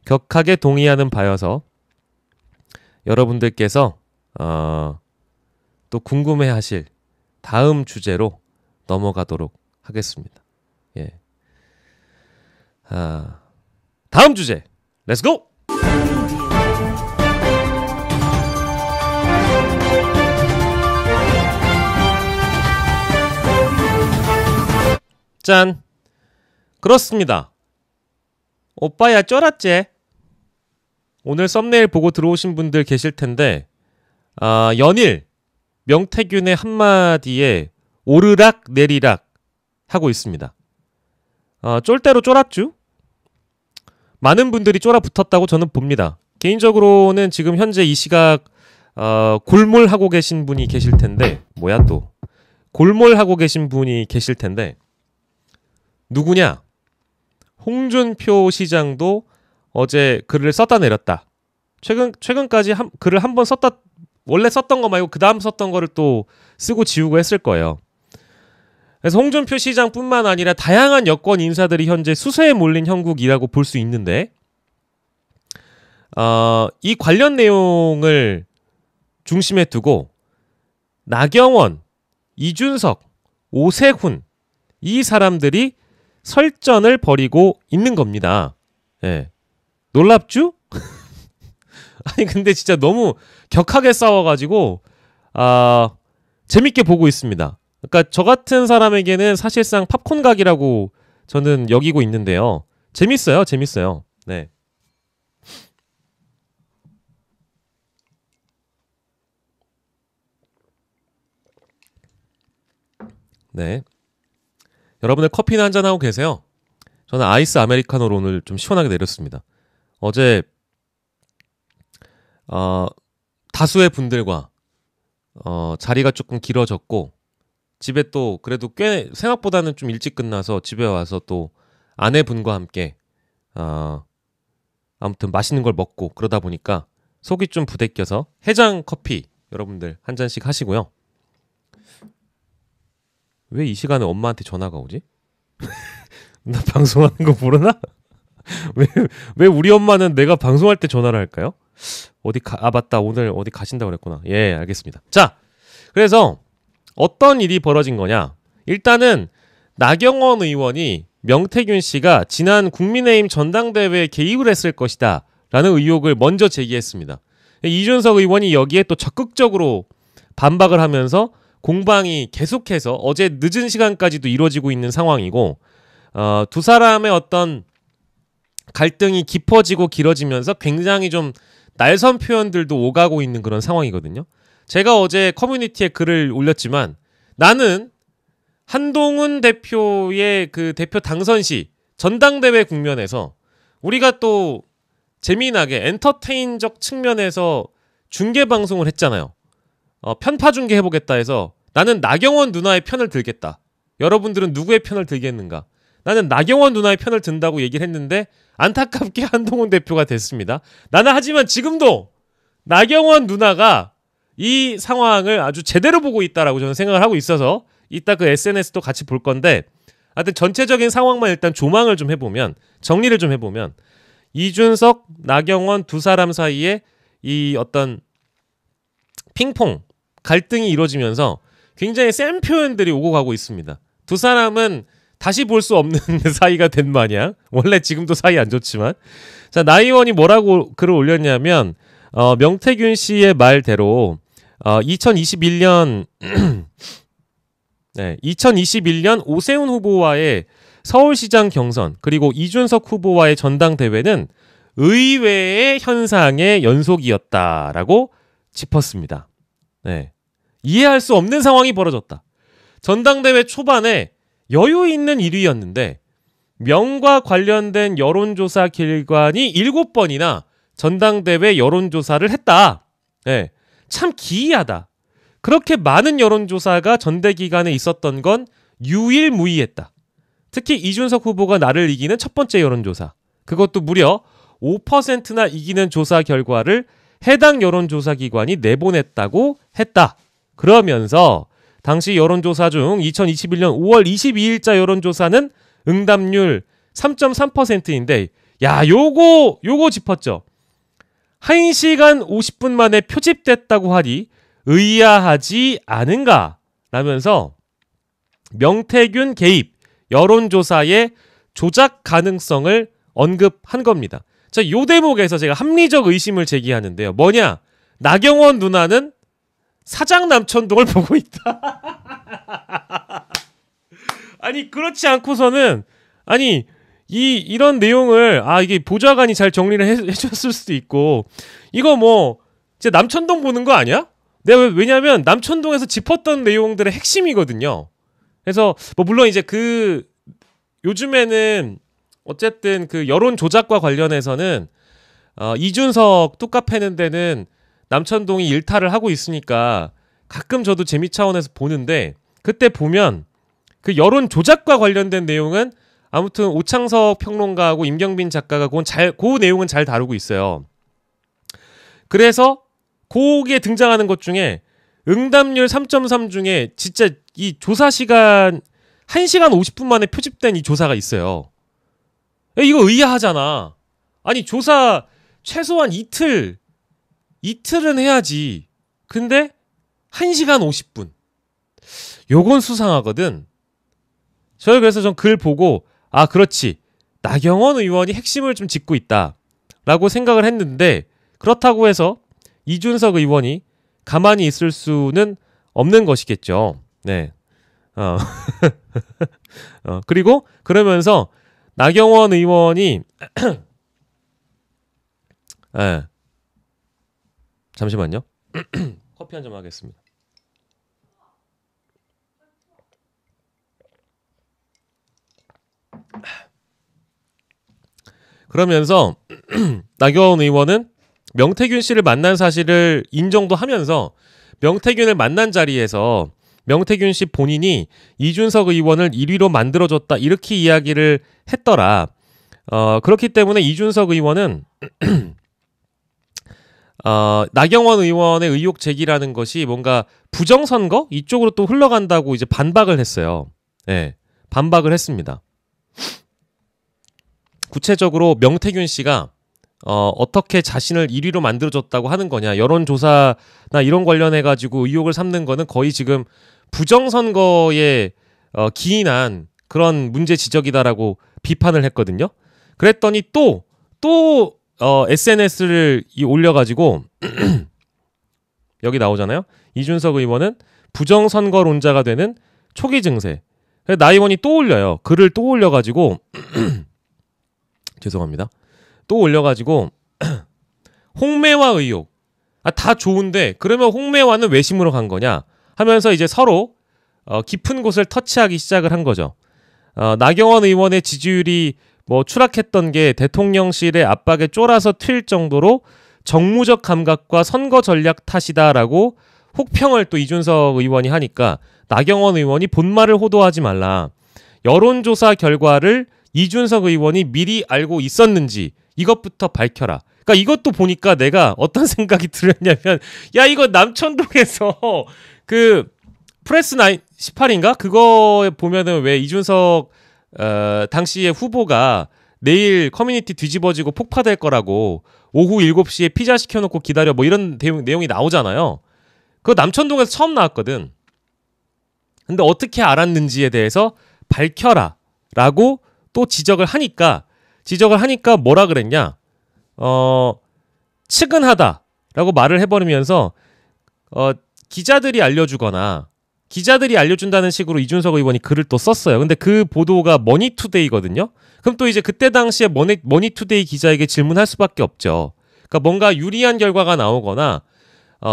격하게 동의하는 바여서 여러분들께서 또 궁금해하실 다음 주제로 넘어가도록 하겠습니다. 예. 다음 주제, 렛츠 고! 짠! 그렇습니다. 오빠야 쫄았지? 오늘 썸네일 보고 들어오신 분들 계실 텐데 연일 명태균의 한마디에 오르락 내리락 하고 있습니다. 쫄 대로 쫄았쥬? 많은 분들이 쫄아 붙었다고 저는 봅니다. 개인적으로는 지금 현재 이 시각 골몰하고 계신 분이 계실 텐데 뭐야 또 골몰하고 계신 분이 계실 텐데 누구냐? 홍준표 시장도 어제 글을 썼다 내렸다. 최근까지 글을 한 번 썼다, 원래 썼던 거 말고 그 다음 썼던 거를 또 쓰고 지우고 했을 거예요. 그래서 홍준표 시장뿐만 아니라 다양한 여권 인사들이 현재 수세에 몰린 형국이라고 볼 수 있는데 이 관련 내용을 중심에 두고 나경원, 이준석, 오세훈 이 사람들이 설전을 벌이고 있는 겁니다. 예. 놀랍죠? 아니 근데 진짜 너무 격하게 싸워가지고 재밌게 보고 있습니다. 그러니까 저 같은 사람에게는 사실상 팝콘 각이라고 저는 여기고 있는데요. 재밌어요. 재밌어요. 네. 네. 여러분들 커피나 한잔하고 계세요? 저는 아이스 아메리카노로 오늘 좀 시원하게 내렸습니다. 어제 다수의 분들과 자리가 조금 길어졌고 집에 또 그래도 꽤 생각보다는 좀 일찍 끝나서 집에 와서 또 아내분과 함께 아무튼 맛있는 걸 먹고 그러다 보니까 속이 좀 부대껴서 해장 커피 여러분들 한 잔씩 하시고요. 왜 이 시간에 엄마한테 전화가 오지? 나 방송하는 거 모르나? 왜 우리 엄마는 내가 방송할 때 전화를 할까요? 맞다. 오늘 어디 가신다고 그랬구나. 예, 알겠습니다. 자, 그래서 어떤 일이 벌어진 거냐? 일단은 나경원 의원이 명태균 씨가 지난 국민의힘 전당대회에 개입을 했을 것이다 라는 의혹을 먼저 제기했습니다. 이준석 의원이 여기에 또 적극적으로 반박을 하면서 공방이 계속해서 어제 늦은 시간까지도 이루어지고 있는 상황이고 두 사람의 어떤 갈등이 깊어지고 길어지면서 굉장히 좀 날선 표현들도 오가고 있는 그런 상황이거든요. 제가 어제 커뮤니티에 글을 올렸지만 나는 한동훈 대표의 그 대표 당선 시 전당대회 국면에서 우리가 또 재미나게 엔터테인적 측면에서 중계방송을 했잖아요. 편파 중계 해보겠다 해서 나는 나경원 누나의 편을 들겠다. 여러분들은 누구의 편을 들겠는가? 나는 나경원 누나의 편을 든다고 얘기를 했는데 안타깝게 한동훈 대표가 됐습니다. 나는 하지만 지금도 나경원 누나가 이 상황을 아주 제대로 보고 있다라고 저는 생각을 하고 있어서 이따 그 SNS도 같이 볼 건데 하여튼 전체적인 상황만 일단 조망을 좀 해보면 정리를 좀 해보면 이준석, 나경원 두 사람 사이에 이 어떤 핑퐁 갈등이 이루어지면서 굉장히 센 표현들이 오고 가고 있습니다. 두 사람은 다시 볼 수 없는 사이가 된 마냥 원래 지금도 사이 안 좋지만 자 나 의원이 뭐라고 글을 올렸냐면 명태균 씨의 말대로 2021년 네, 2021년 오세훈 후보와의 서울시장 경선 그리고 이준석 후보와의 전당대회는 의외의 현상의 연속이었다라고 짚었습니다. 네. 이해할 수 없는 상황이 벌어졌다. 전당대회 초반에 여유 있는 1위였는데 명과 관련된 여론조사 기관이 7번이나 전당대회 여론조사를 했다. 네. 참 기이하다. 그렇게 많은 여론조사가 전대기간에 있었던 건 유일무이했다. 특히 이준석 후보가 나를 이기는 첫 번째 여론조사. 그것도 무려 5%나 이기는 조사 결과를 해당 여론조사기관이 내보냈다고 했다. 그러면서 당시 여론조사 중 2021년 5월 22일자 여론조사는 응답률 3.3%인데 야, 요거 짚었죠. 1시간 50분 만에 표집됐다고 하니 의아하지 않은가? 라면서 명태균 개입, 여론조사의 조작 가능성을 언급한 겁니다. 자, 요 대목에서 제가 합리적 의심을 제기하는데요. 뭐냐? 나경원 누나는 사장 남천동을 보고 있다. 아니, 그렇지 않고서는, 아니, 이런 내용을, 이게 보좌관이 잘 정리를 해줬을 수도 있고, 이거 뭐, 진짜 남천동 보는 거 아니야? 왜냐면, 남천동에서 짚었던 내용들의 핵심이거든요. 그래서, 뭐, 물론 이제 요즘에는, 어쨌든 여론 조작과 관련해서는, 이준석 뚜까 패는 데는 남천동이 일탈을 하고 있으니까, 가끔 저도 재미 차원에서 보는데, 그때 보면, 여론 조작과 관련된 내용은 아무튼 오창석 평론가하고 임경빈 작가가 그 내용은 잘 다루고 있어요. 그래서 거기에 등장하는 것 중에 응답률 3.3 중에 진짜 이 조사 시간 1시간 50분 만에 표집된 이 조사가 있어요. 이거 의아하잖아. 아니, 조사 최소한 이틀은 해야지. 근데 1시간 50분. 요건 수상하거든. 그래서 전 글 보고 그렇지. 나경원 의원이 핵심을 좀 짚고 있다. 라고 생각을 했는데 그렇다고 해서 이준석 의원이 가만히 있을 수는 없는 것이겠죠. 네. 그리고 그러면서 나경원 의원이 잠시만요. 커피 한 잔 하겠습니다. 그러면서 나경원 의원은 명태균 씨를 만난 사실을 인정도 하면서 명태균을 만난 자리에서 명태균 씨 본인이 이준석 의원을 1위로 만들어줬다 이렇게 이야기를 했더라. 그렇기 때문에 이준석 의원은 나경원 의원의 의혹 제기라는 것이 뭔가 부정선거 이쪽으로 또 흘러간다고 이제 반박을 했어요. 네, 반박을 했습니다. 구체적으로 명태균 씨가 어떻게 자신을 1위로 만들어줬다고 하는 거냐, 여론조사나 이런 관련해가지고 의혹을 삼는 거는 거의 지금 부정선거에 기인한 그런 문제 지적이다라고 비판을 했거든요. 그랬더니 또 SNS를 올려가지고 여기 나오잖아요. 이준석 의원은 부정선거론자가 되는 초기 증세. 나 의원이 또 올려요. 글을 또 올려가지고 죄송합니다. 또 올려가지고 홍매화 의혹. 다 좋은데 그러면 홍매화는 외심으로 간 거냐 하면서 이제 서로 깊은 곳을 터치하기 시작을 한 거죠. 나경원 의원의 지지율이 뭐 추락했던 게 대통령실의 압박에 쫄아서 튈 정도로 정무적 감각과 선거 전략 탓이다라고 혹평을 또 이준석 의원이 하니까 나경원 의원이 본말을 호도하지 말라. 여론조사 결과를 이준석 의원이 미리 알고 있었는지 이것부터 밝혀라. 그러니까 이것도 보니까 내가 어떤 생각이 들었냐면, 야, 이거 남천동에서 프레스9 18인가 그거 보면은 왜 이준석 당시의 후보가 내일 커뮤니티 뒤집어지고 폭파될 거라고 오후 7시에 피자 시켜놓고 기다려 뭐 이런 내용이 나오잖아요. 그거 남천동에서 처음 나왔거든. 근데 어떻게 알았는지에 대해서 밝혀라 라고 또 지적을 하니까 뭐라 그랬냐, 측은하다라고 말을 해버리면서 기자들이 알려준다는 식으로 이준석 의원이 글을 또 썼어요. 근데 그 보도가 머니투데이거든요. 그럼 또 이제 그때 당시에 머니투데이 기자에게 질문할 수밖에 없죠. 그러니까 뭔가 유리한 결과가 나오거나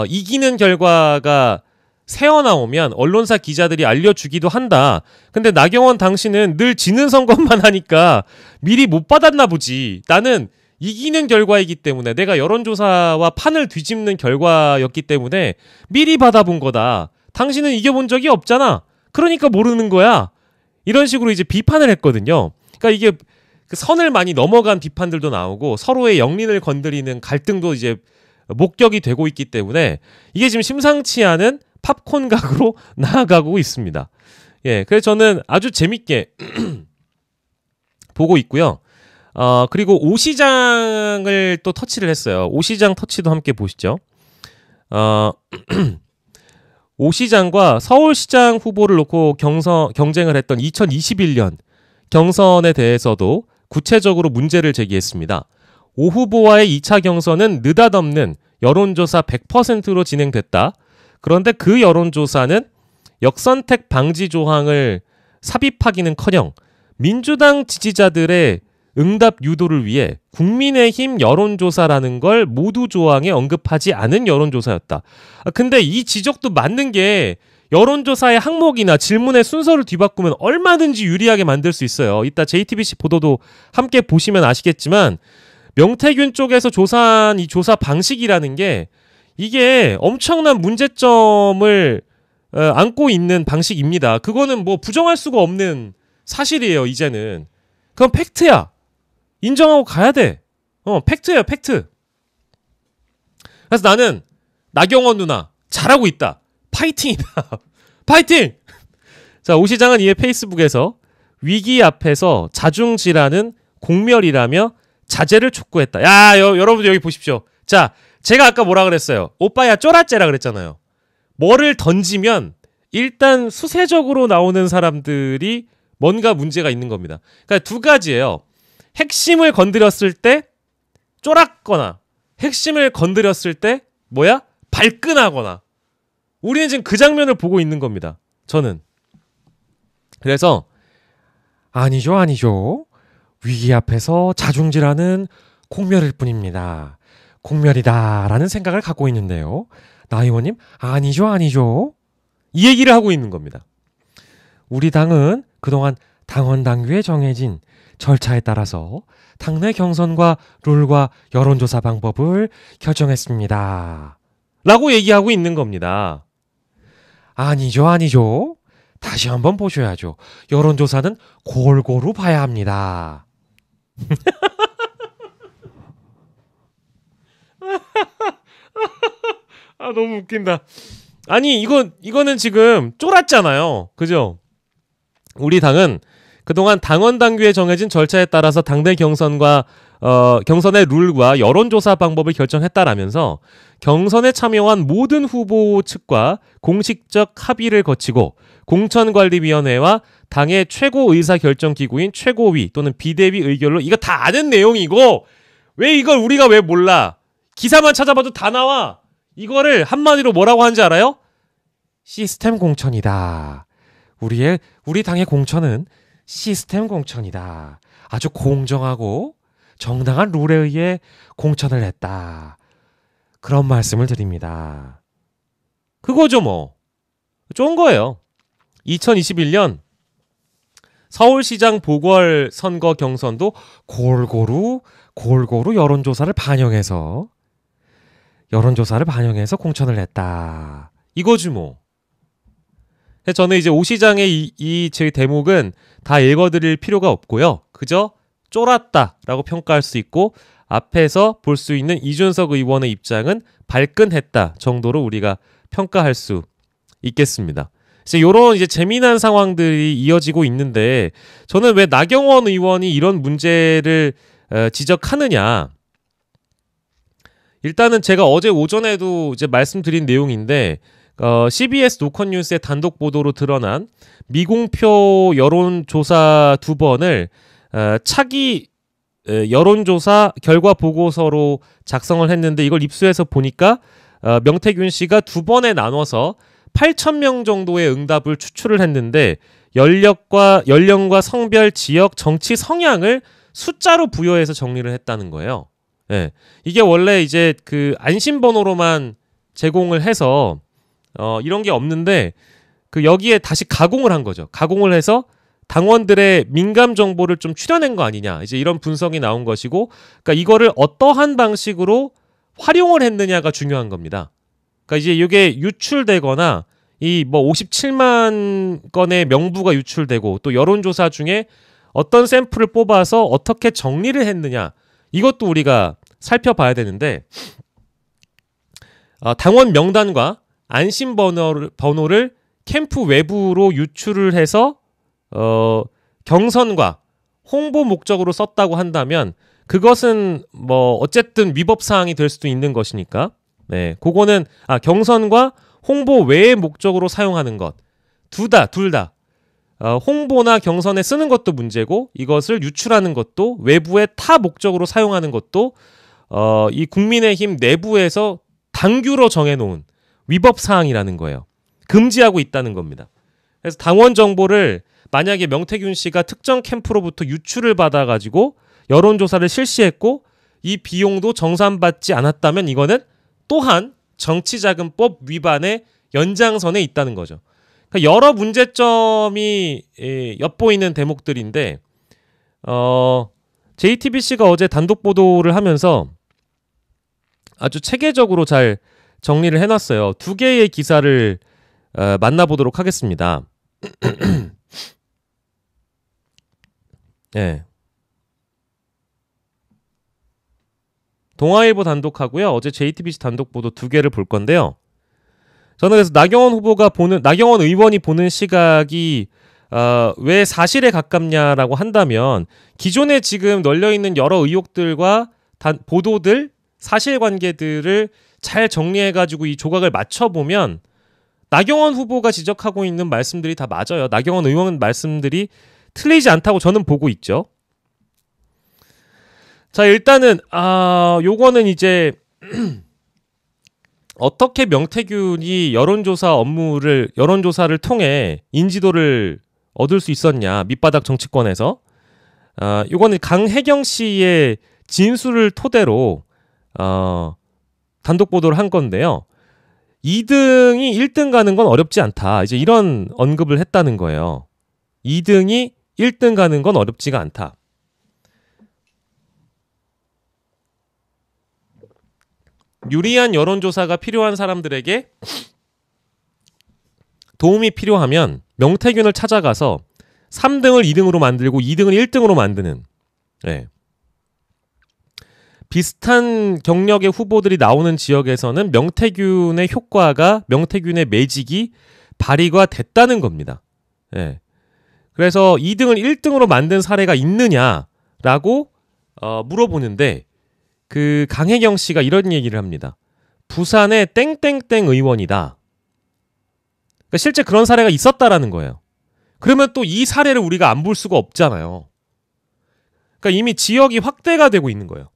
이기는 결과가 새어나오면 언론사 기자들이 알려주기도 한다. 근데 나경원 당신은 늘 지는 선거만 하니까 미리 못 받았나 보지. 나는 이기는 결과이기 때문에, 내가 여론조사와 판을 뒤집는 결과였기 때문에 미리 받아본 거다. 당신은 이겨본 적이 없잖아. 그러니까 모르는 거야. 이런 식으로 이제 비판을 했거든요. 그러니까 이게 선을 많이 넘어간 비판들도 나오고 서로의 영린을 건드리는 갈등도 이제 목격이 되고 있기 때문에 이게 지금 심상치 않은 팝콘 각으로 나아가고 있습니다. 예, 그래서 저는 아주 재밌게 보고 있고요. 그리고 오시장을 또 터치를 했어요. 오시장 터치도 함께 보시죠. 오시장과 서울시장 후보를 놓고 경쟁을 했던 2021년 경선에 대해서도 구체적으로 문제를 제기했습니다. 오 후보와의 2차 경선은 느닷없는 여론조사 100%로 진행됐다. 그런데 그 여론조사는 역선택 방지 조항을 삽입하기는커녕 민주당 지지자들의 응답 유도를 위해 국민의힘 여론조사라는 걸 모두 조항에 언급하지 않은 여론조사였다. 근데 이 지적도 맞는 게 여론조사의 항목이나 질문의 순서를 뒤바꾸면 얼마든지 유리하게 만들 수 있어요. 이따 JTBC 보도도 함께 보시면 아시겠지만 명태균 쪽에서 조사한 이 조사 방식이라는 게 이게 엄청난 문제점을 안고 있는 방식입니다. 그거는 뭐 부정할 수가 없는 사실이에요. 이제는. 그건 팩트야. 인정하고 가야 돼. 팩트예요, 팩트. 그래서 나는 나경원 누나 잘하고 있다. 파이팅이다. 파이팅! 자, 오 시장은 이에 페이스북에서 위기 앞에서 자중지라는 공멸이라며 자제를 촉구했다. 야, 여러분들 여기 보십시오. 자, 제가 아까 뭐라 그랬어요? 오빠야 쫄았제라 그랬잖아요. 뭐를 던지면 일단 수세적으로 나오는 사람들이 뭔가 문제가 있는 겁니다. 그러니까 두 가지예요. 핵심을 건드렸을 때 쫄았거나 핵심을 건드렸을 때 뭐야? 발끈하거나. 우리는 지금 그 장면을 보고 있는 겁니다. 저는. 그래서 아니죠. 위기 앞에서 자중지라는 공멸일 뿐입니다. 공멸이다라는 생각을 갖고 있는데요. 나 의원님 아니죠. 이 얘기를 하고 있는 겁니다. 우리 당은 그동안 당원 당규에 정해진 절차에 따라서 당내 경선과 룰과 여론조사 방법을 결정했습니다. 라고 얘기하고 있는 겁니다. 아니죠. 다시 한번 보셔야죠. 여론조사는 골고루 봐야 합니다. 아, 너무 웃긴다. 아니, 이거는 지금 쫄았잖아요. 그죠? 우리 당은 그동안 당원 당규에 정해진 절차에 따라서 당내 경선과 경선의 룰과 여론조사 방법을 결정했다라면서 경선에 참여한 모든 후보 측과 공식적 합의를 거치고 공천관리위원회와 당의 최고 의사결정기구인 최고위 또는 비대위 의결로 이거 다 아는 내용이고 왜 이걸 우리가 왜 몰라? 기사만 찾아봐도 다 나와. 이거를 한마디로 뭐라고 하는지 알아요? 시스템 공천이다. 우리 당의 공천은 시스템 공천이다. 아주 공정하고 정당한 룰에 의해 공천을 했다. 그런 말씀을 드립니다. 그거죠 뭐. 좋은 거예요. 2021년 서울시장 보궐선거 경선도 골고루 여론조사를 반영해서 공천을 했다. 이거지 뭐. 저는 이제 오 시장의 제 대목은 다 읽어드릴 필요가 없고요. 그저 쫄았다라고 평가할 수 있고 앞에서 볼 수 있는 이준석 의원의 입장은 발끈했다 정도로 우리가 평가할 수 있겠습니다. 이런 이제 재미난 상황들이 이어지고 있는데 저는 왜 나경원 의원이 이런 문제를 지적하느냐? 일단은 제가 어제 오전에도 이제 말씀드린 내용인데 CBS 노컷뉴스의 단독 보도로 드러난 미공표 여론조사 2번을 차기 여론조사 결과 보고서로 작성을 했는데 이걸 입수해서 보니까 명태균 씨가 2번에 나눠서 8,000명 정도의 응답을 추출을 했는데 연령과 성별, 지역, 정치 성향을 숫자로 부여해서 정리를 했다는 거예요. 예. 이게 원래 이제 그 안심번호로만 제공을 해서 이런 게 없는데 여기에 다시 가공을 한 거죠. 가공을 해서 당원들의 민감 정보를 좀 추려낸 거 아니냐. 이제 이런 분석이 나온 것이고, 그러니까 이거를 어떠한 방식으로 활용을 했느냐가 중요한 겁니다. 그러니까 이제 이게 유출되거나 이 뭐 57만 건의 명부가 유출되고 또 여론조사 중에 어떤 샘플을 뽑아서 어떻게 정리를 했느냐. 이것도 우리가 살펴봐야 되는데 당원 명단과 안심번호를 캠프 외부로 유출을 해서 경선과 홍보 목적으로 썼다고 한다면 그것은 뭐 어쨌든 위법 사항이 될 수도 있는 것이니까. 네, 그거는 경선과 홍보 외의 목적으로 사용하는 것 둘 다. 홍보나 경선에 쓰는 것도 문제고 이것을 유출하는 것도 외부의 타 목적으로 사용하는 것도 이 국민의힘 내부에서 당규로 정해놓은 위법 사항이라는 거예요. 금지하고 있다는 겁니다. 그래서 당원 정보를 만약에 명태균 씨가 특정 캠프로부터 유출을 받아가지고 여론조사를 실시했고 이 비용도 정산받지 않았다면 이거는 또한 정치자금법 위반의 연장선에 있다는 거죠. 그러니까 여러 문제점이 엿보이는 대목들인데 JTBC가 어제 단독 보도를 하면서 아주 체계적으로 잘 정리를 해놨어요. 두 개의 기사를 만나보도록 하겠습니다. 네. 동아일보 단독하고요. 어제 JTBC 단독 보도 두 개를 볼 건데요. 저는 그래서 나경원 의원이 보는 시각이 왜 사실에 가깝냐라고 한다면 기존에 지금 널려있는 여러 의혹들과 보도들, 사실관계들을 잘 정리해가지고 이 조각을 맞춰보면 나경원 후보가 지적하고 있는 말씀들이 다 맞아요. 나경원 의원 말씀들이 틀리지 않다고 저는 보고 있죠. 자, 일단은 요거는 이제 어떻게 명태균이 여론조사를 통해 인지도를 얻을 수 있었냐, 밑바닥 정치권에서. 요거는 강혜경 씨의 진술을 토대로 단독 보도를 한 건데요. 2등이 1등 가는 건 어렵지 않다. 이제 이런 언급을 했다는 거예요. 2등이 1등 가는 건 어렵지가 않다. 유리한 여론조사가 필요한 사람들에게 도움이 필요하면 명태균을 찾아가서 3등을 2등으로 만들고 2등을 1등으로 만드는, 네. 비슷한 경력의 후보들이 나오는 지역에서는 명태균의 명태균의 매직이 발휘가 됐다는 겁니다. 네. 그래서 2등을 1등으로 만든 사례가 있느냐라고 물어보는데 그 강혜경 씨가 이런 얘기를 합니다. 부산의 땡땡땡 의원이다. 그러니까 실제 그런 사례가 있었다라는 거예요. 그러면 또 이 사례를 우리가 안 볼 수가 없잖아요. 그러니까 이미 지역이 확대가 되고 있는 거예요.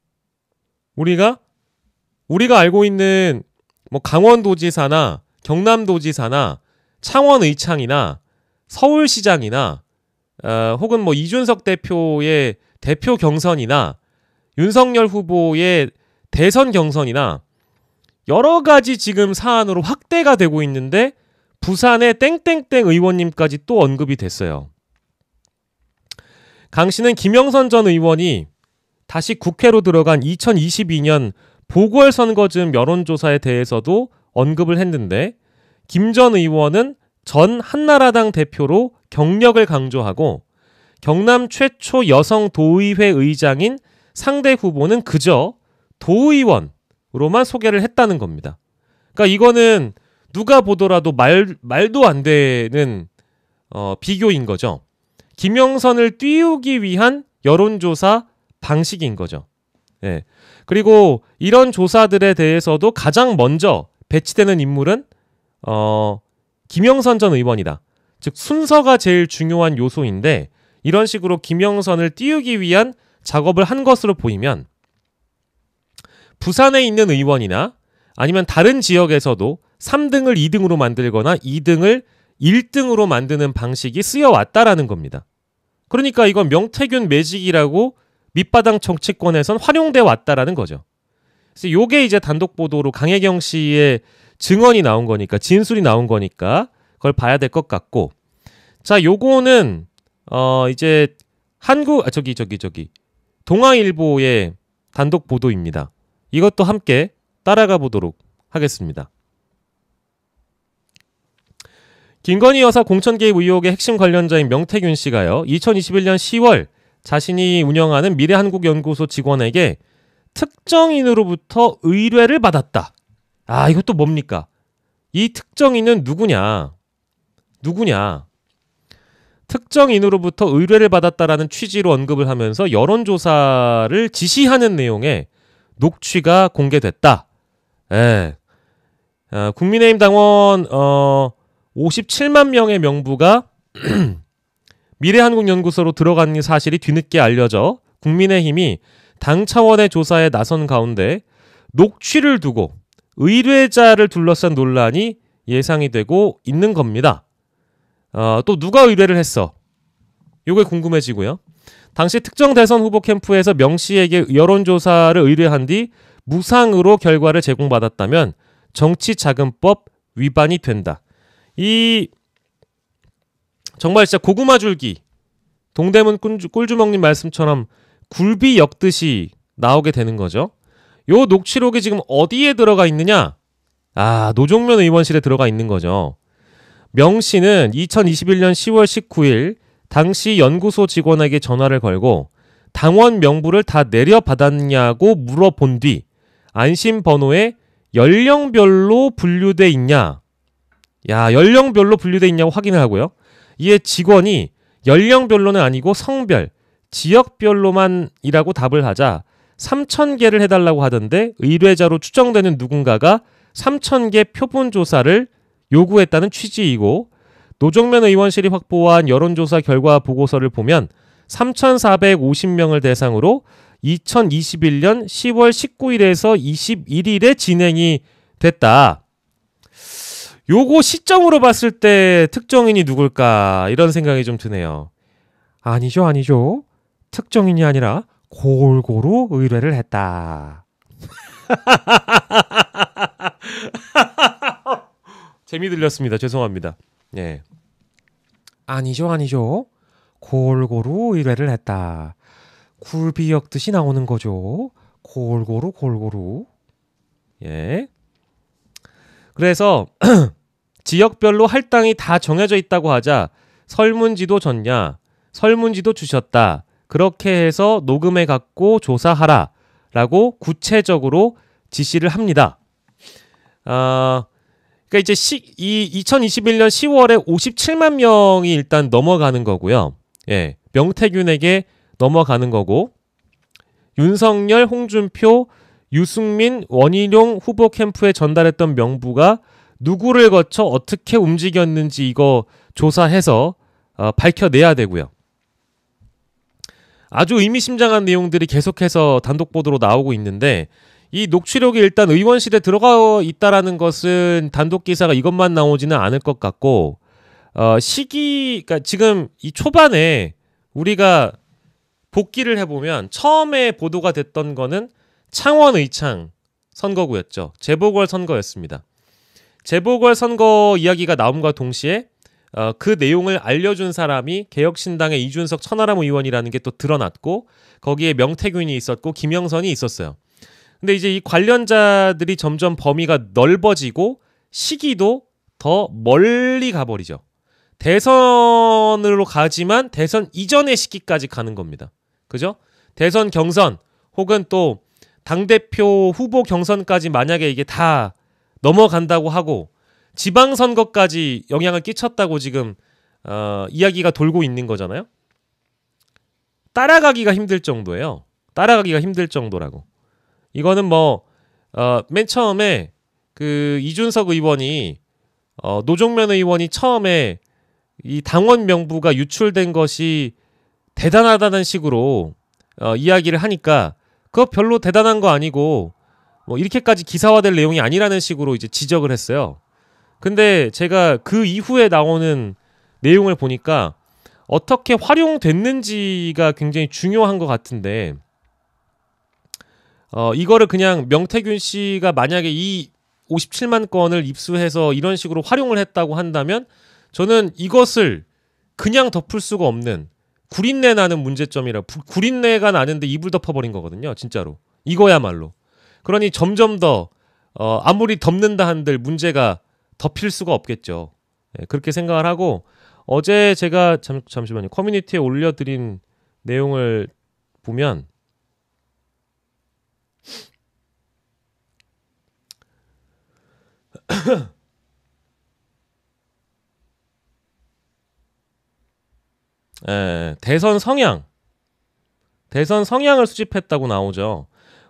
우리가 알고 있는 뭐 강원도지사나 경남도지사나 창원의창이나 서울시장이나 혹은 뭐 이준석 대표의 대표 경선이나 윤석열 후보의 대선 경선이나 여러 가지 지금 사안으로 확대가 되고 있는데 부산의 땡땡땡 의원님까지 또 언급이 됐어요. 강 씨는 김영선 전 의원이 다시 국회로 들어간 2022년 보궐선거즈음 여론조사에 대해서도 언급을 했는데 김 전 의원은 전 한나라당 대표로 경력을 강조하고 경남 최초 여성 도의회 의장인 상대 후보는 그저 도의원으로만 소개를 했다는 겁니다. 그러니까 이거는 누가 보더라도 말도 안 되는 비교인 거죠. 김영선을 띄우기 위한 여론조사 방식인 거죠. 예. 그리고 이런 조사들에 대해서도 가장 먼저 배치되는 인물은 김영선 전 의원이다. 즉 순서가 제일 중요한 요소인데 이런 식으로 김영선을 띄우기 위한 작업을 한 것으로 보이면 부산에 있는 의원이나 아니면 다른 지역에서도 3등을 2등으로 만들거나 2등을 1등으로 만드는 방식이 쓰여왔다라는 겁니다. 그러니까 이건 명태균 매직이라고 밑바닥 정치권에선 활용돼 왔다라는 거죠. 그래서 요게 이제 단독 보도로 강혜경 씨의 증언이 나온 거니까, 진술이 나온 거니까 그걸 봐야 될 것 같고, 자, 요거는 이제 동아일보의 단독 보도입니다. 이것도 함께 따라가 보도록 하겠습니다. 김건희 여사 공천 개입 의혹의 핵심 관련자인 명태균 씨가요, 2021년 10월 자신이 운영하는 미래한국연구소 직원에게 특정인으로부터 의뢰를 받았다. 아, 이것도 뭡니까? 이 특정인은 누구냐? 특정인으로부터 의뢰를 받았다라는 취지로 언급을 하면서 여론조사를 지시하는 내용의 녹취가 공개됐다. 예. 국민의힘 당원 57만 명의 명부가 미래한국연구소로 들어간 사실이 뒤늦게 알려져 국민의힘이 당 차원의 조사에 나선 가운데 녹취를 두고 의뢰자를 둘러싼 논란이 예상이 되고 있는 겁니다. 또 누가 의뢰를 했어? 요게 궁금해지고요. 당시 특정 대선 후보 캠프에서 명 씨에게 여론조사를 의뢰한 뒤 무상으로 결과를 제공받았다면 정치자금법 위반이 된다. 이 정말 진짜 고구마 줄기, 동대문 꿀주먹님 말씀처럼 굴비 엮듯이 나오게 되는 거죠. 요 녹취록이 지금 어디에 들어가 있느냐? 노종면 의원실에 들어가 있는 거죠. 명 씨는 2021년 10월 19일 당시 연구소 직원에게 전화를 걸고 당원 명부를 다 내려받았냐고 물어본 뒤 안심 번호에 연령별로 분류돼 있냐? 연령별로 분류돼 있냐고 확인을 하고요. 이에 직원이 연령별로는 아니고 성별, 지역별로만이라고 답을 하자 3,000개를 해달라고 하던데 의뢰자로 추정되는 누군가가 3,000개 표본 조사를 요구했다는 취지이고 노종면 의원실이 확보한 여론조사 결과 보고서를 보면 3,450명을 대상으로 2021년 10월 19일에서 21일에 진행이 됐다. 요거 시점으로 봤을 때 특정인이 누굴까 이런 생각이 좀 드네요. 아니죠. 특정인이 아니라 골고루 의뢰를 했다. 재미 들렸습니다. 죄송합니다. 예. 아니죠. 골고루 의뢰를 했다. 굴비 엮듯이 나오는 거죠. 골고루. 예. 그래서 지역별로 할당이 다 정해져 있다고 하자 설문지도 줬냐, 설문지도 주셨다. 그렇게 해서 녹음해 갖고 조사하라 라고 구체적으로 지시를 합니다. 그러니까 이제 2021년 10월에 57만 명이 일단 넘어가는 거고요. 예, 명태균에게 넘어가는 거고 윤석열, 홍준표, 유승민, 원희룡 후보 캠프에 전달했던 명부가 누구를 거쳐 어떻게 움직였는지 이거 조사해서 밝혀내야 되고요. 아주 의미심장한 내용들이 계속해서 단독 보도로 나오고 있는데 이 녹취록이 일단 의원실에 들어가 있다라는 것은 단독 기사가 이것만 나오지는 않을 것 같고 그러니까 지금 이 초반에 우리가 복기를 해보면 처음에 보도가 됐던 거는 창원 의창 선거구였죠. 재보궐 선거였습니다. 재보궐 선거 이야기가 나옴과 동시에 그 내용을 알려준 사람이 개혁신당의 이준석 천하람 의원이라는 게 또 드러났고 거기에 명태균이 있었고 김영선이 있었어요. 근데 이제 이 관련자들이 점점 범위가 넓어지고 시기도 더 멀리 가버리죠. 대선으로 가지만 대선 이전의 시기까지 가는 겁니다. 그죠? 대선 경선 혹은 또 당대표 후보 경선까지 만약에 이게 다 넘어간다고 하고 지방선거까지 영향을 끼쳤다고 지금 이야기가 돌고 있는 거잖아요. 따라가기가 힘들 정도예요. 따라가기가 힘들 정도라고. 이거는 맨 처음에 그 이준석 의원이 노종면 의원이 처음에 이 당원 명부가 유출된 것이 대단하다는 식으로 이야기를 하니까 그거 별로 대단한 거 아니고 이렇게까지 기사화될 내용이 아니라는 식으로 이제 지적을 했어요. 근데 제가 그 이후에 나오는 내용을 보니까 어떻게 활용됐는지가 굉장히 중요한 것 같은데 이거를 그냥 명태균 씨가 만약에 이 57만 건을 입수해서 이런 식으로 활용을 했다고 한다면 저는 이것을 그냥 덮을 수가 없는 구린내 나는 문제점이라 구린내가 나는데 이불 덮어버린 거거든요. 진짜로. 이거야말로. 그러니 점점 더 아무리 덮는다 한들 문제가 덮일 수가 없겠죠. 네, 그렇게 생각을 하고 어제 제가 잠시만요. 커뮤니티에 올려드린 내용을 보면 대선 성향을 수집했다고 나오죠.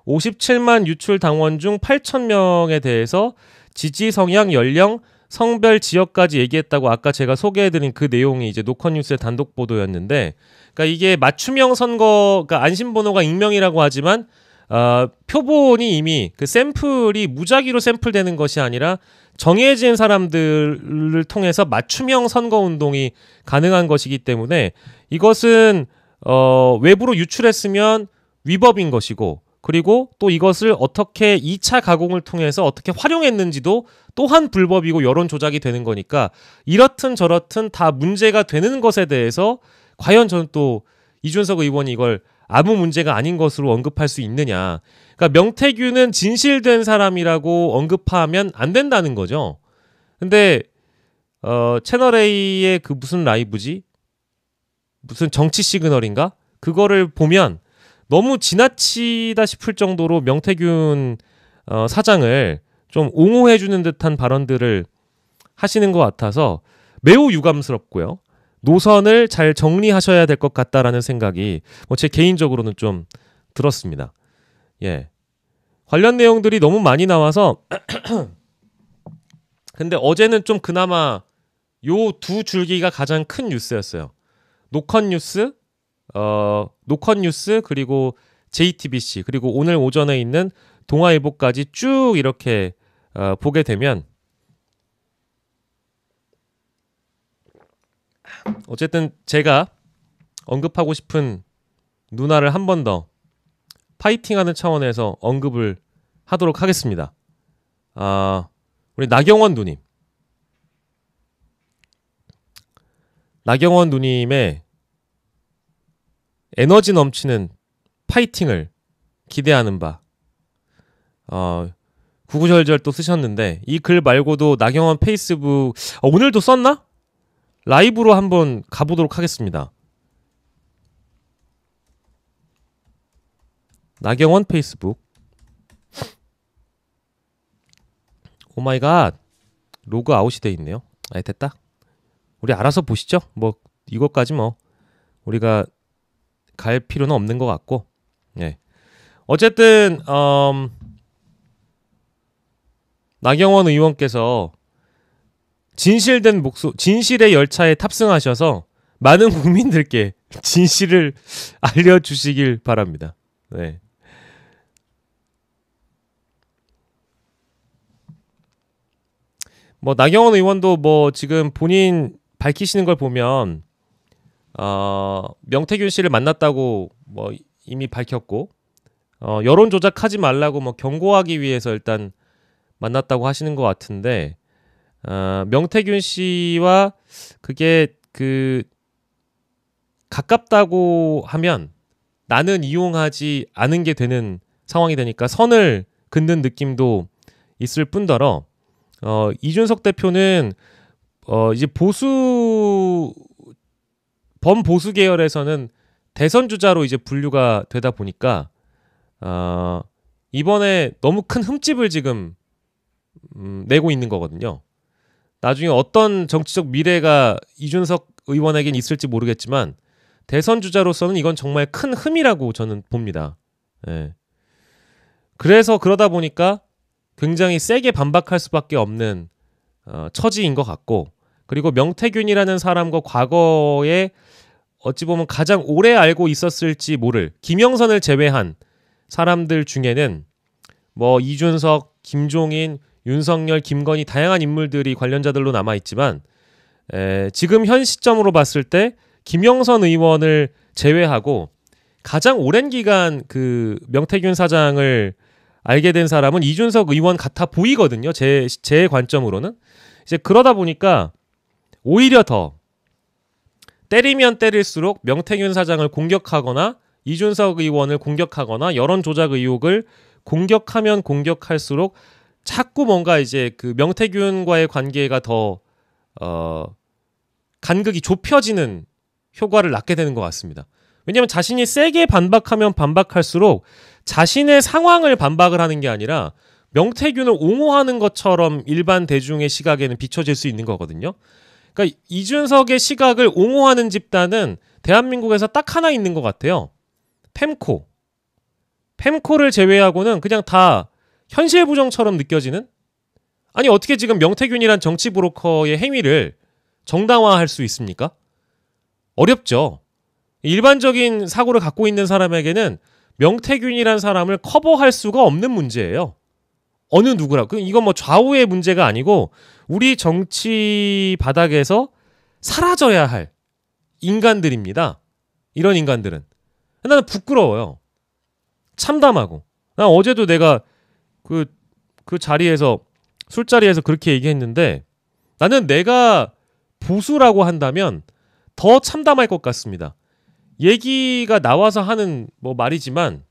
57만 유출 당원 중 8,000명에 대해서 지지 성향, 연령, 성별, 지역까지 얘기했다고 아까 제가 소개해드린 그 내용이 이제 노컷뉴스의 단독 보도였는데, 그러니까 이게 맞춤형 선거, 그러니까 안심번호가 익명이라고 하지만 표본이 이미 그 샘플이 무작위로 샘플되는 것이 아니라 정해진 사람들을 통해서 맞춤형 선거 운동이 가능한 것이기 때문에 이것은 외부로 유출했으면 위법인 것이고, 그리고 또 이것을 어떻게 2차 가공을 통해서 어떻게 활용했는지도 또한 불법이고 여론 조작이 되는 거니까 이렇든 저렇든 다 문제가 되는 것에 대해서 과연 저는 또 이준석 의원이 이걸 아무 문제가 아닌 것으로 언급할 수 있느냐. 그러니까 명태균은 진실된 사람이라고 언급하면 안 된다는 거죠. 근데 채널A의 그 무슨 라이브지? 무슨 정치 시그널인가? 그거를 보면 너무 지나치다 싶을 정도로 명태균 사장을 좀 옹호해주는 듯한 발언들을 하시는 것 같아서 매우 유감스럽고요. 노선을 잘 정리하셔야 될 것 같다라는 생각이 제 개인적으로는 좀 들었습니다. 예, 관련 내용들이 너무 많이 나와서 근데 어제는 좀 그나마 요 두 줄기가 가장 큰 뉴스였어요. 노컷뉴스 그리고 JTBC 그리고 오늘 오전에 있는 동아일보까지 쭉 이렇게 보게 되면 어쨌든 제가 언급하고 싶은 누나를 한 번 더 파이팅하는 차원에서 언급을 하도록 하겠습니다. 우리 나경원 누님의 에너지 넘치는 파이팅을 기대하는 바 구구절절 또 쓰셨는데 이 글 말고도 나경원 페이스북 오늘도 썼나? 라이브로 한번 가보도록 하겠습니다. 나경원 페이스북. 오마이갓, 로그 아웃이 돼 있네요. 됐다. 우리 알아서 보시죠. 뭐 이것까지 뭐 우리가 갈 필요는 없는 것 같고. 예. 어쨌든 나경원 의원께서 진실의 열차에 탑승하셔서 많은 국민들께 진실을 알려주시길 바랍니다. 네. 뭐 나경원 의원도 뭐 지금 본인 밝히시는 걸 보면 명태균 씨를 만났다고 뭐 이미 밝혔고 여론 조작하지 말라고 뭐 경고하기 위해서 일단 만났다고 하시는 것 같은데 명태균 씨와 그게 그 가깝다고 하면 나는 이용하지 않은 게 되는 상황이 되니까 선을 긋는 느낌도 있을 뿐더러 이준석 대표는 이제 범보수 계열에서는 대선 주자로 이제 분류가 되다 보니까 이번에 너무 큰 흠집을 지금 내고 있는 거거든요. 나중에 어떤 정치적 미래가 이준석 의원에겐 있을지 모르겠지만 대선 주자로서는 이건 정말 큰 흠이라고 저는 봅니다. 예. 그래서 그러다 보니까 굉장히 세게 반박할 수밖에 없는 처지인 것 같고, 그리고 명태균이라는 사람과 과거에 어찌 보면 가장 오래 알고 있었을지 모를 김영선을 제외한 사람들 중에는 뭐 이준석, 김종인, 윤석열, 김건희 다양한 인물들이 관련자들로 남아있지만 지금 현 시점으로 봤을 때 김영선 의원을 제외하고 가장 오랜 기간 그 명태균 사장을 알게 된 사람은 이준석 의원 같아 보이거든요. 제 관점으로는. 이제 그러다 보니까 오히려 더 때리면 때릴수록 명태균 사장을 공격하거나 이준석 의원을 공격하거나 여론 조작 의혹을 공격하면 공격할수록 자꾸 뭔가 이제 그 명태균과의 관계가 더 간극이 좁혀지는 효과를 낳게 되는 것 같습니다. 왜냐하면 자신이 세게 반박하면 반박할수록 자신의 상황을 반박을 하는 게 아니라 명태균을 옹호하는 것처럼 일반 대중의 시각에는 비춰질 수 있는 거거든요. 그러니까 이준석의 시각을 옹호하는 집단은 대한민국에서 딱 하나 있는 것 같아요. 펜코. 펜코를 제외하고는 그냥 다 현실 부정처럼 느껴지는? 아니 어떻게 지금 명태균이란 정치 브로커의 행위를 정당화할 수 있습니까? 어렵죠. 일반적인 사고를 갖고 있는 사람에게는 명태균이란 사람을 커버할 수가 없는 문제예요. 어느 누구라고. 이건 뭐 좌우의 문제가 아니고 우리 정치 바닥에서 사라져야 할 인간들입니다. 이런 인간들은. 나는 부끄러워요. 참담하고. 난 어제도 내가 그 자리에서 술자리에서 그렇게 얘기했는데 나는 내가 보수라고 한다면 더 참담할 것 같습니다. 얘기가 나와서 하는 뭐 말이지만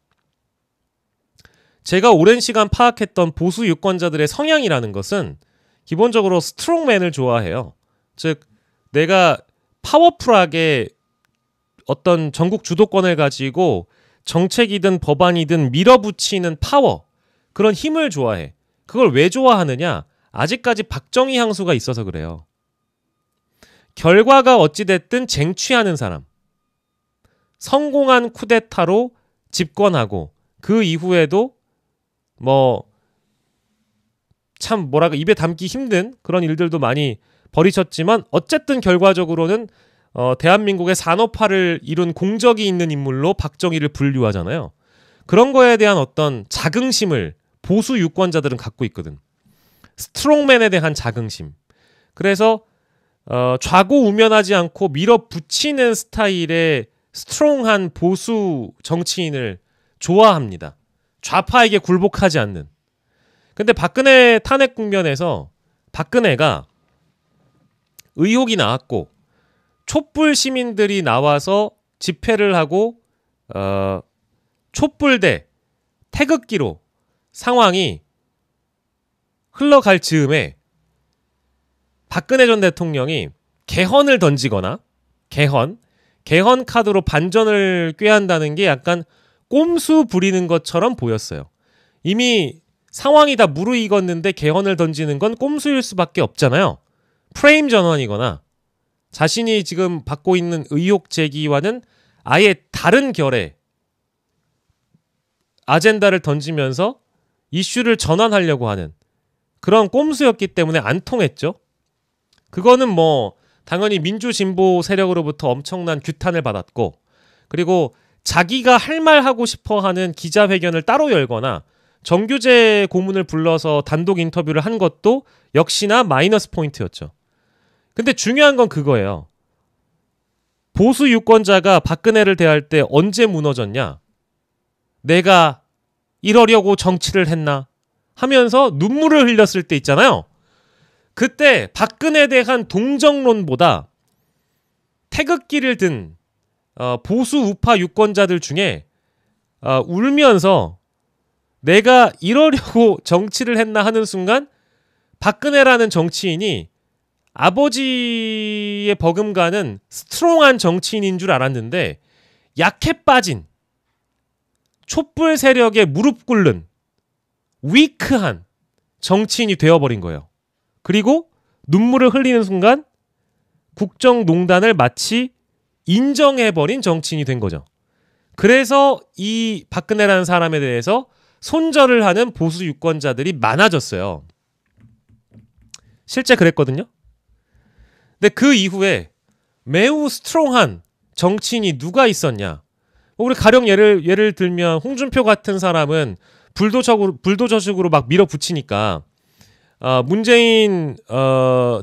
제가 오랜 시간 파악했던 보수 유권자들의 성향이라는 것은 기본적으로 스트롱맨을 좋아해요. 즉 내가 파워풀하게 어떤 전국 주도권을 가지고 정책이든 법안이든 밀어붙이는 파워, 그런 힘을 좋아해. 그걸 왜 좋아하느냐? 아직까지 박정희 향수가 있어서 그래요. 결과가 어찌됐든 쟁취하는 사람, 성공한 쿠데타로 집권하고 그 이후에도 뭐 참 뭐랄까 입에 담기 힘든 그런 일들도 많이 벌이쳤지만 어쨌든 결과적으로는 대한민국의 산업화를 이룬 공적이 있는 인물로 박정희를 분류하잖아요. 그런 거에 대한 어떤 자긍심을 보수 유권자들은 갖고 있거든. 스트롱맨에 대한 자긍심. 그래서 좌고우면하지 않고 밀어붙이는 스타일의 스트롱한 보수 정치인을 좋아합니다. 좌파에게 굴복하지 않는. 근데 박근혜 탄핵 국면에서 박근혜가 의혹이 나왔고 촛불 시민들이 나와서 집회를 하고 촛불대 태극기로 상황이 흘러갈 즈음에 박근혜 전 대통령이 개헌을 던지거나 개헌 카드로 반전을 꾀한다는 게 약간 꼼수 부리는 것처럼 보였어요. 이미 상황이 다 무르익었는데 개헌을 던지는 건 꼼수일 수밖에 없잖아요. 프레임 전환이거나 자신이 지금 받고 있는 의혹 제기와는 아예 다른 결의 아젠다를 던지면서 이슈를 전환하려고 하는 그런 꼼수였기 때문에 안 통했죠. 그거는 뭐 당연히 민주진보 세력으로부터 엄청난 규탄을 받았고, 그리고 자기가 할 말 하고 싶어 하는 기자회견을 따로 열거나 정규재 고문을 불러서 단독 인터뷰를 한 것도 역시나 마이너스 포인트였죠. 근데 중요한 건 그거예요. 보수 유권자가 박근혜를 대할 때 언제 무너졌냐? 내가 이러려고 정치를 했나? 하면서 눈물을 흘렸을 때 있잖아요. 그때 박근혜에 대한 동정론보다 태극기를 든 보수 우파 유권자들 중에 울면서 내가 이러려고 정치를 했나 하는 순간 박근혜라는 정치인이 아버지의 버금가는 스트롱한 정치인인 줄 알았는데 약해 빠진 촛불 세력에 무릎 꿇는 위크한 정치인이 되어버린 거예요. 그리고 눈물을 흘리는 순간 국정농단을 마치 인정해버린 정치인이 된 거죠. 그래서 이 박근혜라는 사람에 대해서 손절을 하는 보수 유권자들이 많아졌어요. 실제 그랬거든요. 근데 그 이후에 매우 스트롱한 정치인이 누가 있었냐? 우리 가령 예를 들면 홍준표 같은 사람은 불도저식으로 막 밀어붙이니까 문재인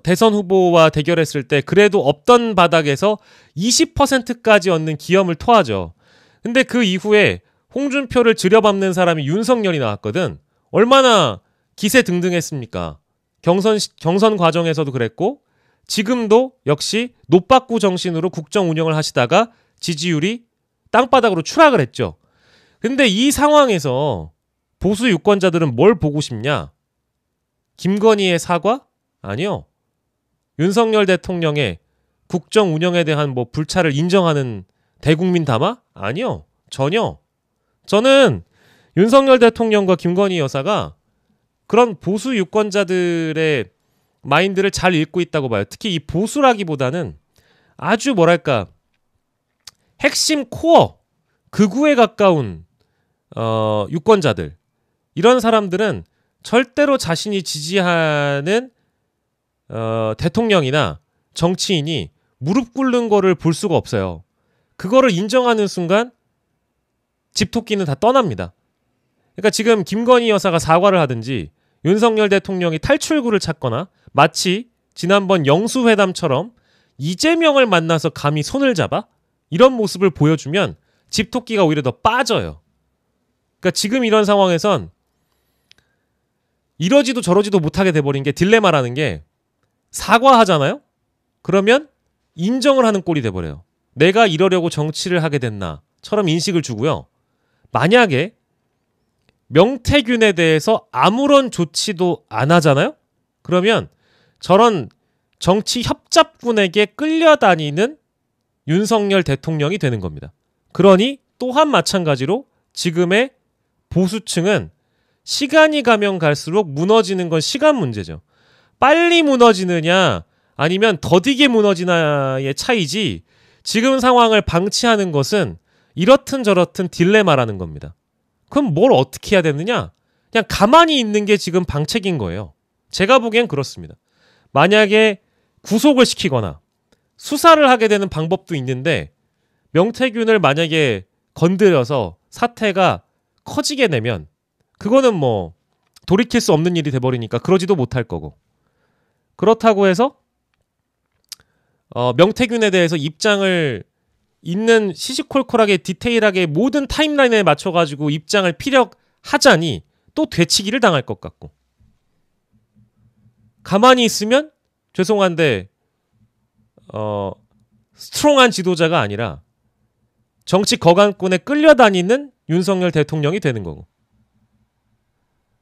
대선 후보와 대결했을 때 그래도 없던 바닥에서 20%까지 얻는 기염을 토하죠. 근데 그 이후에 홍준표를 들여밟는 사람이 윤석열이 나왔거든. 얼마나 기세등등했습니까? 경선 과정에서도 그랬고 지금도 역시 노빠꾸 정신으로 국정 운영을 하시다가 지지율이 땅바닥으로 추락을 했죠. 근데 이 상황에서 보수 유권자들은 뭘 보고 싶냐? 김건희의 사과? 아니요. 윤석열 대통령의 국정 운영에 대한 뭐 불찰을 인정하는 대국민 담화? 아니요. 전혀. 저는 윤석열 대통령과 김건희 여사가 그런 보수 유권자들의 마인드를 잘 읽고 있다고 봐요. 특히 이 보수라기보다는 아주 뭐랄까 핵심 코어 극우에 가까운 유권자들, 이런 사람들은 절대로 자신이 지지하는 대통령이나 정치인이 무릎 꿇는 거를 볼 수가 없어요. 그거를 인정하는 순간 집토끼는 다 떠납니다. 그러니까 지금 김건희 여사가 사과를 하든지 윤석열 대통령이 탈출구를 찾거나 마치 지난번 영수회담처럼 이재명을 만나서 감히 손을 잡아? 이런 모습을 보여주면 집토끼가 오히려 더 빠져요. 그러니까 지금 이런 상황에선 이러지도 저러지도 못하게 돼버린 게, 딜레마라는 게, 사과하잖아요? 그러면 인정을 하는 꼴이 돼버려요. 내가 이러려고 정치를 하게 됐나처럼 인식을 주고요. 만약에 명태균에 대해서 아무런 조치도 안 하잖아요? 그러면 저런 정치 협잡군에게 끌려다니는 윤석열 대통령이 되는 겁니다. 그러니 또한 마찬가지로 지금의 보수층은 시간이 가면 갈수록 무너지는 건 시간 문제죠. 빨리 무너지느냐 아니면 더디게 무너지나의 차이지, 지금 상황을 방치하는 것은 이렇든 저렇든 딜레마라는 겁니다. 그럼 뭘 어떻게 해야 되느냐? 그냥 가만히 있는 게 지금 방책인 거예요. 제가 보기엔 그렇습니다. 만약에 구속을 시키거나 수사를 하게 되는 방법도 있는데, 명태균을 만약에 건드려서 사태가 커지게 되면 그거는 뭐 돌이킬 수 없는 일이 돼버리니까 그러지도 못할 거고, 그렇다고 해서 명태균에 대해서 입장을 있는 시시콜콜하게 디테일하게 모든 타임라인에 맞춰가지고 입장을 피력하자니 또 되치기를 당할 것 같고, 가만히 있으면 죄송한데 스트롱한 지도자가 아니라 정치 거강꾼에 끌려다니는 윤석열 대통령이 되는 거고,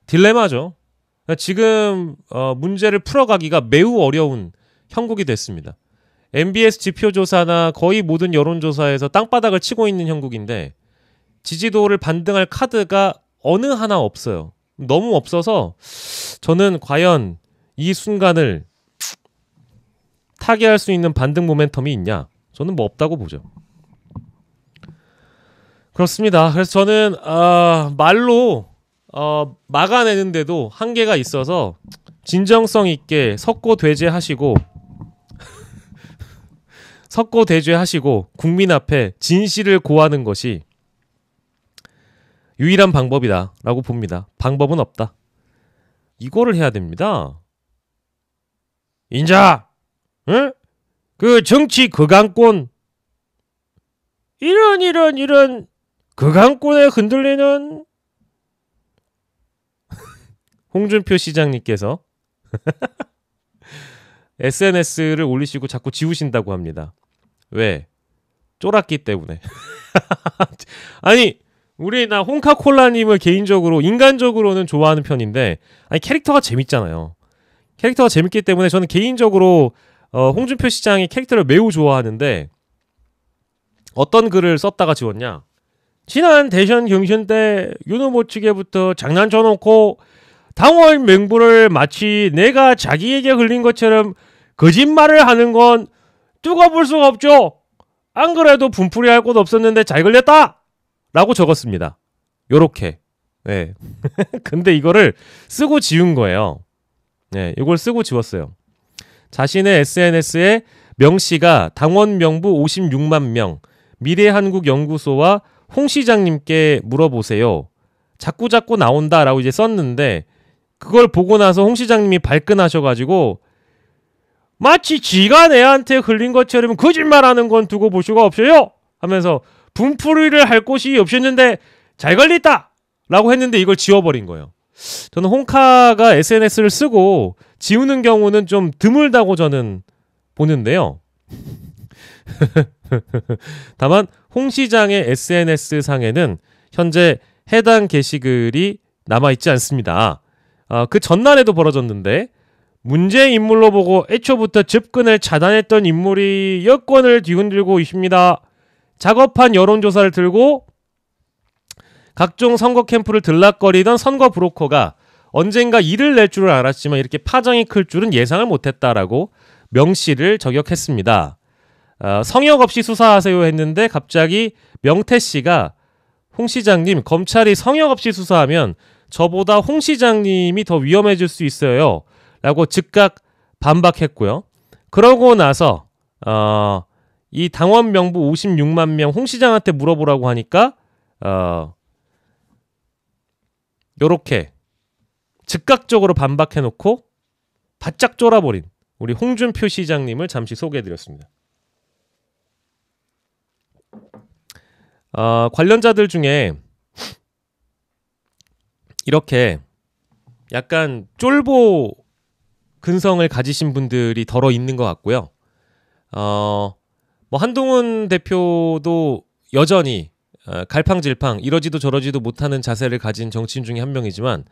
딜레마죠. 지금 문제를 풀어가기가 매우 어려운 형국이 됐습니다. MBS 지표조사나 거의 모든 여론조사에서 땅바닥을 치고 있는 형국인데 지지도를 반등할 카드가 어느 하나 없어요. 너무 없어서 저는 과연 이 순간을 타개할 수 있는 반등 모멘텀이 있냐? 저는 뭐 없다고 보죠. 그렇습니다. 그래서 저는 말로 막아내는데도 한계가 있어서 진정성 있게 석고대죄하시고 국민 앞에 진실을 고하는 것이 유일한 방법이다라고 봅니다. 방법은 없다. 이거를 해야 됩니다. 인자, 응? 그 정치 거강권, 이런 거강권에 흔들리는 홍준표 시장님께서 SNS를 올리시고 자꾸 지우신다고 합니다. 왜? 쫄았기 때문에. 아니, 나 홍카콜라님을 개인적으로 인간적으로는 좋아하는 편인데, 아니 캐릭터가 재밌잖아요. 캐릭터가 재밌기 때문에 저는 개인적으로 홍준표 시장의 캐릭터를 매우 좋아하는데, 어떤 글을 썼다가 지웠냐? 지난 대선 경선 때 윤 후보 측에부터 장난쳐놓고 당원 명부를 마치 내가 자기에게 흘린 것처럼 거짓말을 하는 건 뚜고 볼 수가 없죠. 안 그래도 분풀이 할 곳 없었는데 잘 걸렸다! 라고 적었습니다. 요렇게. 네. 근데 이거를 쓰고 지운 거예요. 네, 이걸 쓰고 지웠어요. 자신의 SNS에 명씨가 당원 명부 56만 명, 미래한국연구소와 홍 시장님께 물어보세요. 자꾸 나온다라고 이제 썼는데, 그걸 보고 나서 홍 시장님이 발끈하셔가지고 마치 지가 내한테 흘린 것처럼 거짓말하는 건 두고 볼 수가 없어요 하면서 분풀이를 할 곳이 없었는데 잘 걸렸다! 라고 했는데 이걸 지워버린 거예요. 저는 홍카가 SNS를 쓰고 지우는 경우는 좀 드물다고 저는 보는데요. 다만 홍 시장의 SNS상에는 현재 해당 게시글이 남아있지 않습니다. 그 전날에도 벌어졌는데, 문제 인물로 보고 애초부터 접근을 차단했던 인물이 여권을 뒤흔들고 있습니다. 작업한 여론조사를 들고 각종 선거 캠프를 들락거리던 선거 브로커가 언젠가 일을 낼 줄을 알았지만 이렇게 파장이 클 줄은 예상을 못했다라고 명씨를 저격했습니다. 성역 없이 수사하세요 했는데 갑자기 명태 씨가 홍 시장님 검찰이 성역 없이 수사하면 저보다 홍 시장님이 더 위험해질 수 있어요 라고 즉각 반박했고요. 그러고 나서 이 당원 명부 56만 명 홍 시장한테 물어보라고 하니까 요렇게 즉각적으로 반박해놓고 바짝 쫄아버린 우리 홍준표 시장님을 잠시 소개해드렸습니다. 관련자들 중에 이렇게 약간 쫄보 근성을 가지신 분들이 덜어 있는 것 같고요. 뭐 한동훈 대표도 여전히 갈팡질팡 이러지도 저러지도 못하는 자세를 가진 정치인 중에 한 명이지만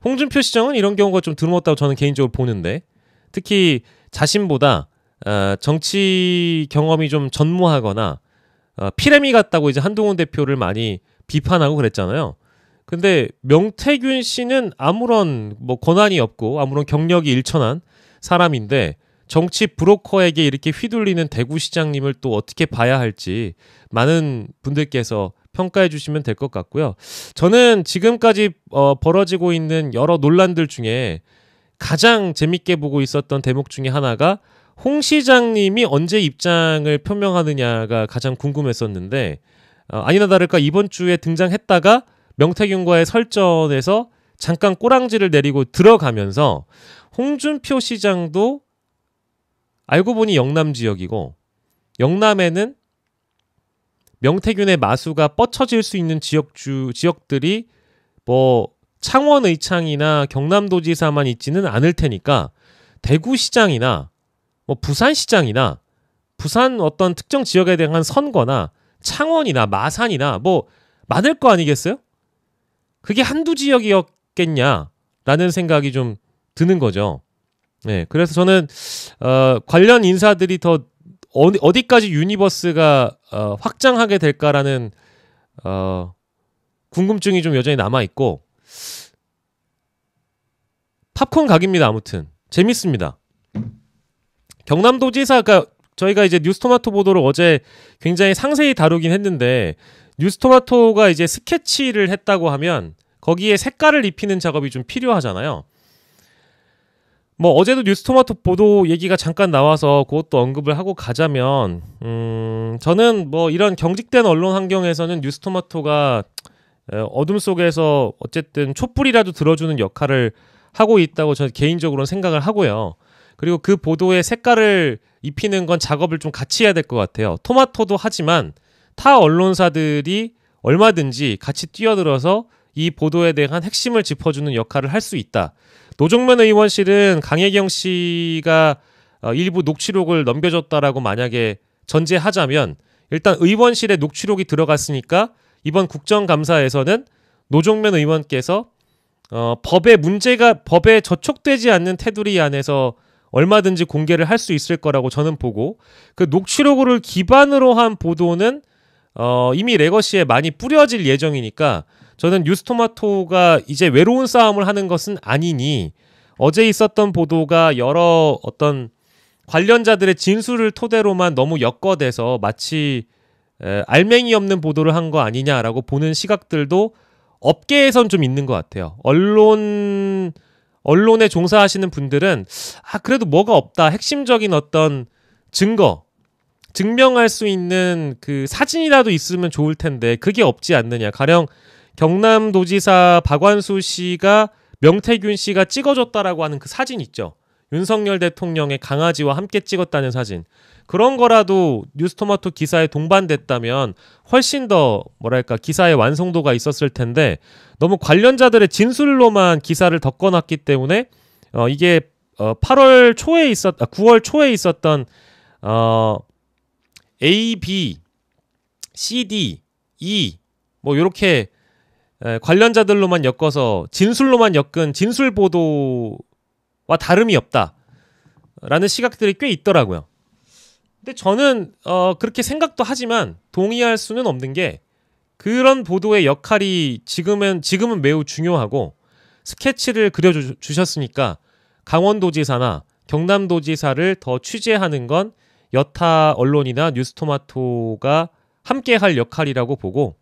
홍준표 시장은 이런 경우가 좀 드물었다고 저는 개인적으로 보는데, 특히 자신보다 정치 경험이 좀 전무하거나 피레미 같다고 이제 한동훈 대표를 많이 비판하고 그랬잖아요. 근데 명태균 씨는 아무런 뭐 권한이 없고 아무런 경력이 일천한 사람인데 정치 브로커에게 이렇게 휘둘리는 대구시장님을 또 어떻게 봐야 할지 많은 분들께서 평가해 주시면 될 것 같고요. 저는 지금까지 벌어지고 있는 여러 논란들 중에 가장 재밌게 보고 있었던 대목 중에 하나가 홍 시장님이 언제 입장을 표명하느냐가 가장 궁금했었는데, 아니나 다를까 이번 주에 등장했다가 명태균과의 설전에서 잠깐 꼬랑지를 내리고 들어가면서 홍준표 시장도 알고 보니 영남 지역이고, 영남에는 명태균의 마수가 뻗쳐질 수 있는 지역들이 뭐 창원 의창이나 경남도지사만 있지는 않을 테니까 대구시장이나 뭐 부산시장이나 부산 어떤 특정 지역에 대한 선거나 창원이나 마산이나 뭐 많을 거 아니겠어요? 그게 한두 지역이었겠냐라는 생각이 좀 드는 거죠. 네, 그래서 저는 관련 인사들이 더 어디까지 유니버스가 확장하게 될까라는 궁금증이 좀 여전히 남아 있고, 팝콘 각입니다. 아무튼 재밌습니다. 경남도지사가 저희가 이제 뉴스토마토 보도를 어제 굉장히 상세히 다루긴 했는데, 뉴스토마토가 이제 스케치를 했다고 하면 거기에 색깔을 입히는 작업이 좀 필요하잖아요. 뭐 어제도 뉴스토마토 보도 얘기가 잠깐 나와서 그것도 언급을 하고 가자면, 저는 뭐 이런 경직된 언론 환경에서는 뉴스토마토가 어둠 속에서 어쨌든 촛불이라도 들어주는 역할을 하고 있다고 저는 개인적으로는 생각을 하고요. 그리고 그 보도에 색깔을 입히는 건 작업을 좀 같이 해야 될 것 같아요. 토마토도 하지만 타 언론사들이 얼마든지 같이 뛰어들어서 이 보도에 대한 핵심을 짚어주는 역할을 할 수 있다. 노종면 의원실은 강혜경 씨가 일부 녹취록을 넘겨줬다라고 만약에 전제하자면, 일단 의원실에 녹취록이 들어갔으니까 이번 국정감사에서는 노종면 의원께서 법에 저촉되지 않는 테두리 안에서 얼마든지 공개를 할 수 있을 거라고 저는 보고, 그 녹취록을 기반으로 한 보도는 이미 레거시에 많이 뿌려질 예정이니까 저는 뉴스토마토가 이제 외로운 싸움을 하는 것은 아니니, 어제 있었던 보도가 여러 어떤 관련자들의 진술을 토대로만 너무 엮어대서 마치 알맹이 없는 보도를 한 거 아니냐라고 보는 시각들도 업계에선 좀 있는 것 같아요. 언론에 종사하시는 분들은 그래도 뭐가 없다, 핵심적인 어떤 증명할 수 있는 그 사진이라도 있으면 좋을 텐데 그게 없지 않느냐. 가령 경남도지사 박완수 씨가 명태균 씨가 찍어줬다라고 하는 그 사진 있죠. 윤석열 대통령의 강아지와 함께 찍었다는 사진. 그런 거라도 뉴스토마토 기사에 동반됐다면 훨씬 더 뭐랄까 기사의 완성도가 있었을 텐데, 너무 관련자들의 진술로만 기사를 덮어놨기 때문에 이게 9월 초에 있었던 A, B, C, D, E 뭐 이렇게 관련자들로만 엮어서 진술로만 엮은 진술 보도와 다름이 없다라는 시각들이 꽤 있더라고요. 근데 저는 그렇게 생각도 하지만 동의할 수는 없는 게, 그런 보도의 역할이 지금은 매우 중요하고, 스케치를 그려주셨으니까 강원도지사나 경남도지사를 더 취재하는 건 여타 언론이나 뉴스토마토가 함께 할 역할이라고 보고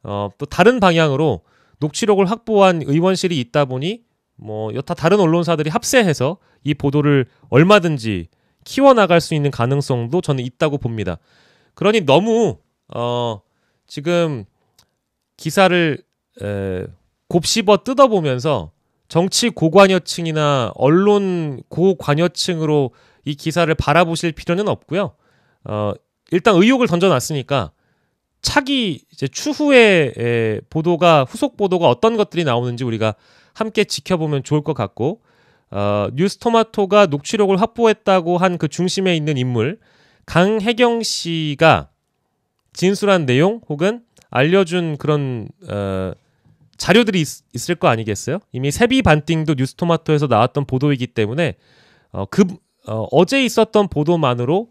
또 다른 방향으로 녹취록을 확보한 의원실이 있다 보니 뭐 여타 다른 언론사들이 합세해서 이 보도를 얼마든지 키워나갈 수 있는 가능성도 저는 있다고 봅니다. 그러니 너무 지금 기사를 곱씹어 뜯어보면서 정치 고관여층이나 언론 고관여층으로 이 기사를 바라보실 필요는 없고요. 일단 의혹을 던져놨으니까 차기 이제 추후에 보도가 후속 보도가 어떤 것들이 나오는지 우리가 함께 지켜보면 좋을 것 같고 뉴스토마토가 녹취록을 확보했다고 한 그 중심에 있는 인물 강혜경 씨가 진술한 내용 혹은 알려준 그런 자료들이 있을 거 아니겠어요? 이미 세비 반띵도 뉴스토마토에서 나왔던 보도이기 때문에 어제 있었던 보도만으로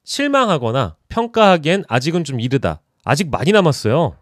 실망하거나 평가하기엔 아직은 좀 이르다. 아직 많이 남았어요.